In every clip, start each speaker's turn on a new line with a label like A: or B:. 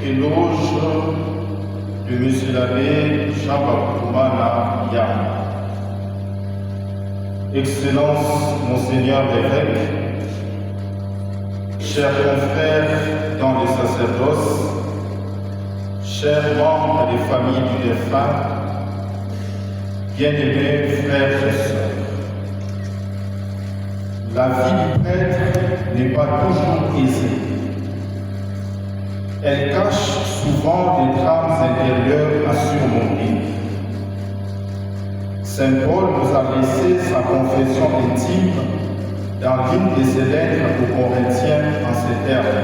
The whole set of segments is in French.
A: Éloge de M. l'abbé Jean-Baptiste Yam. Excellence, Monseigneur l'évêque, chers confrères dans les sacerdoces, chers membres des familles du défunt, bien-aimés frères et sœurs, la vie du prêtre n'est pas toujours aisée. Elle cache souvent des drames intérieurs à surmonter. Saint Paul nous a laissé sa confession intime dans l'une de ses lettres aux Corinthiens en ces termes.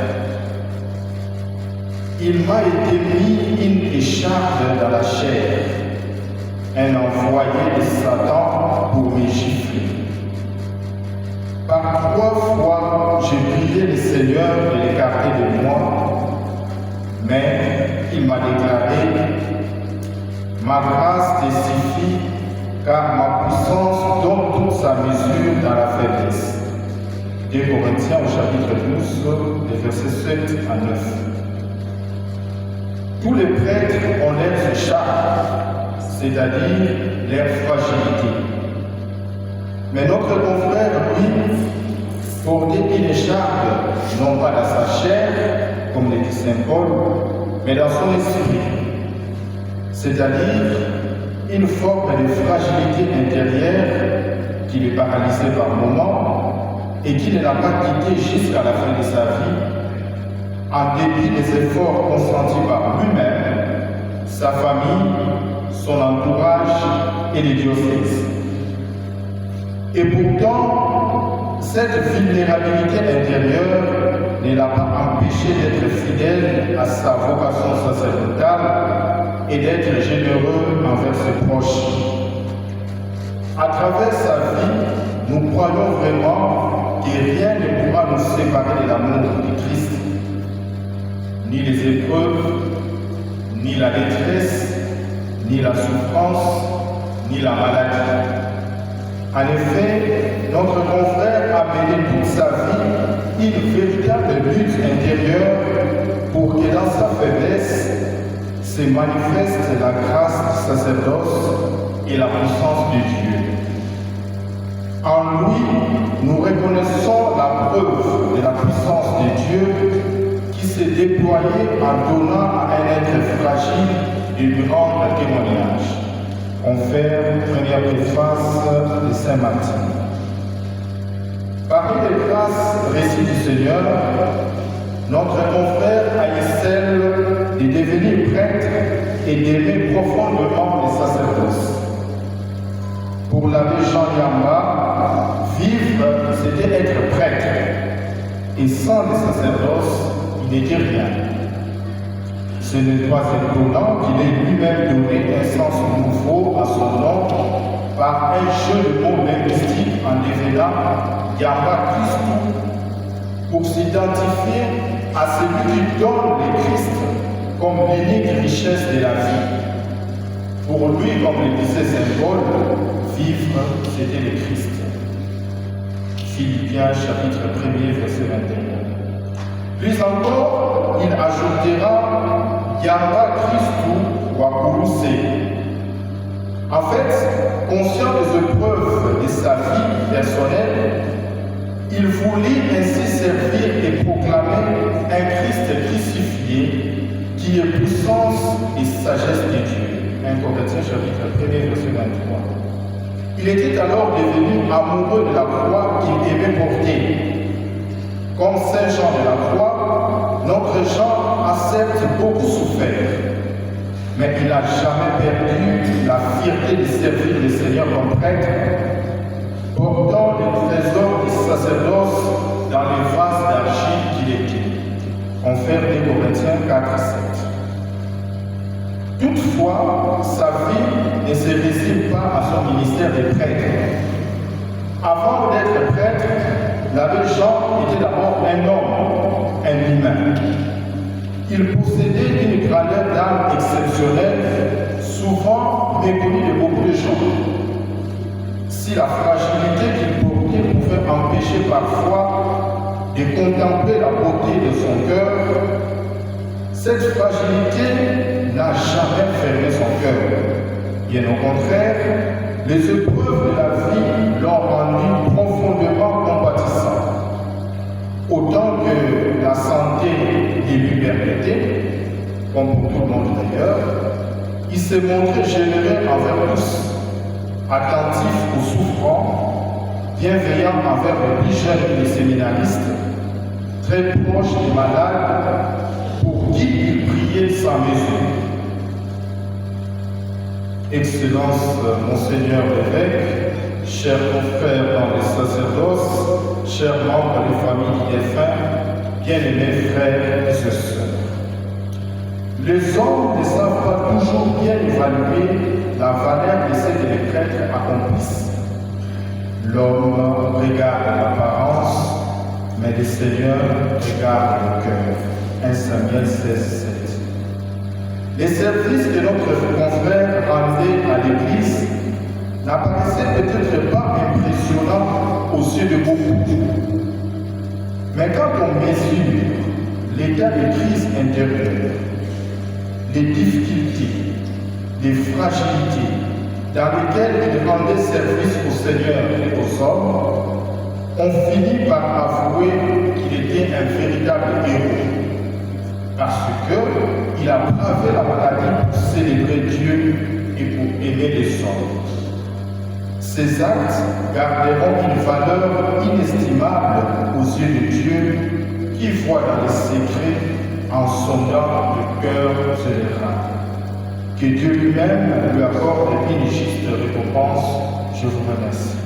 A: Il m'a été mis une écharpe dans la chair, un envoyé de Satan pour me gifler. Par 3 fois, j'ai prié le Seigneur de l'écarter de moi, mais il m'a déclaré « Ma grâce te suffit, car ma puissance donne toute sa mesure dans la faiblesse. » 2 Corinthiens au chapitre 12, les versets 7 à 9. Tous les prêtres ont leurs écharpes, c'est-à-dire leur fragilité. Mais notre confrère, lui, portait une écharpe, non pas dans sa chair, comme le dit Saint Paul, mais dans son esprit, c'est-à-dire une forme de fragilité intérieure qui le paralysait par moments et qui ne l'a pas quitté jusqu'à la fin de sa vie, en dépit des efforts consentis par lui-même, sa famille, son entourage et les diocèses. Et pourtant, cette vulnérabilité intérieure ne l'a pas empêché d'être fidèle à sa vocation sacerdotale et d'être généreux envers ses proches. À travers sa vie, nous croyons vraiment que rien ne pourra nous séparer de l'amour de Christ. Ni les épreuves, ni la détresse, ni la souffrance, ni la maladie. En effet, notre confrère a mené toute sa vie une véritable lutte intérieure pour que dans sa faiblesse se manifeste la grâce du sacerdoce et la puissance de Dieu. En lui, nous reconnaissons la preuve de la puissance de Dieu qui s'est déployée en donnant à un être fragile de lui rendre témoignage. Confère, première préface de Saint Martin. Parmi les grâces récits du Seigneur, notre confrère a eu celle de devenir prêtre et d'aimer profondément les sacerdoces. Pour l'abbé Jean Yamba, vivre, c'était être prêtre. Et sans les sacerdoces, il n'était rien. Ce n'est pas étonnant qu'il ait lui-même donné un sens nouveau à son nom par un jeu de mots linguistiques en devenant Yamba Christou pour s'identifier à celui qui donne le Christ comme l'unique richesse de la vie. Pour lui, comme le disait Saint Paul, vivre, c'était le Christ. Philippiens chapitre 1er, verset 21. Plus encore, il ajoutera Yamba Christou Wakuruse. En fait, conscient des épreuves de sa vie personnelle, il voulut ainsi servir et proclamer un Christ crucifié qui est puissance et sagesse de Dieu. 1 Corinthiens chapitre 1er, verset 23. Il était alors devenu amoureux de la croix qu'il aimait porter. Comme Saint Jean de la Croix, notre Jean a certes beaucoup souffert, mais il n'a jamais perdu la fierté de servir le Seigneur comme prêtre, portant les trésors du sacerdoce dans les vases d'argile qu'il était. Confère 2 Corinthiens 4, 7. Toutefois, sa vie ne se résume pas à son ministère de prêtre. Avant d'être prêtre, l'abbé Jean était d'abord un homme, un humain. Il possédait une grandeur d'âme exceptionnelle, souvent méconnue de beaucoup de gens. Si la fragilité qu'il portait pouvait empêcher parfois de contempler la beauté de son cœur, Cette fragilité n'a jamais fermé son cœur. Bien au contraire, les épreuves de la vie l'ont rendu profondément compatissant. Autant que la santé et l'humanité, comme pour tout le monde d'ailleurs, il s'est montré généreux envers tous, attentif aux souffrants, bienveillant envers les plus jeunes et les séminaristes, très proche des malades, pour qui il priait sans mesure. Excellence, Monseigneur l'évêque, chers confrères dans les sacerdoces, chers membres des familles du défunt, bien-aimés frères et sœurs. Les hommes ne savent pas toujours bien évaluer la valeur de ce que les prêtres accomplissent. L'homme regarde l'apparence, mais le Seigneur regarde le cœur. 1 Samuel 16, 7. Les services que notre confrère rendait à l'Église n'apparaissaient peut-être pas impressionnants aux yeux de beaucoup. Mais quand on mesure l'état de crise intérieure, les difficultés, les fragilités dans lesquelles il rendait service au Seigneur et aux hommes, on finit par avouer qu'il était un véritable héros. Parce qu'il a bravé la maladie pour célébrer Dieu et pour aimer les hommes. Ces actes garderont une valeur inestimable aux yeux de Dieu qui voit dans les secrets en sondant le cœur général. Que Dieu lui-même lui accorde une juste récompense. Je vous remercie.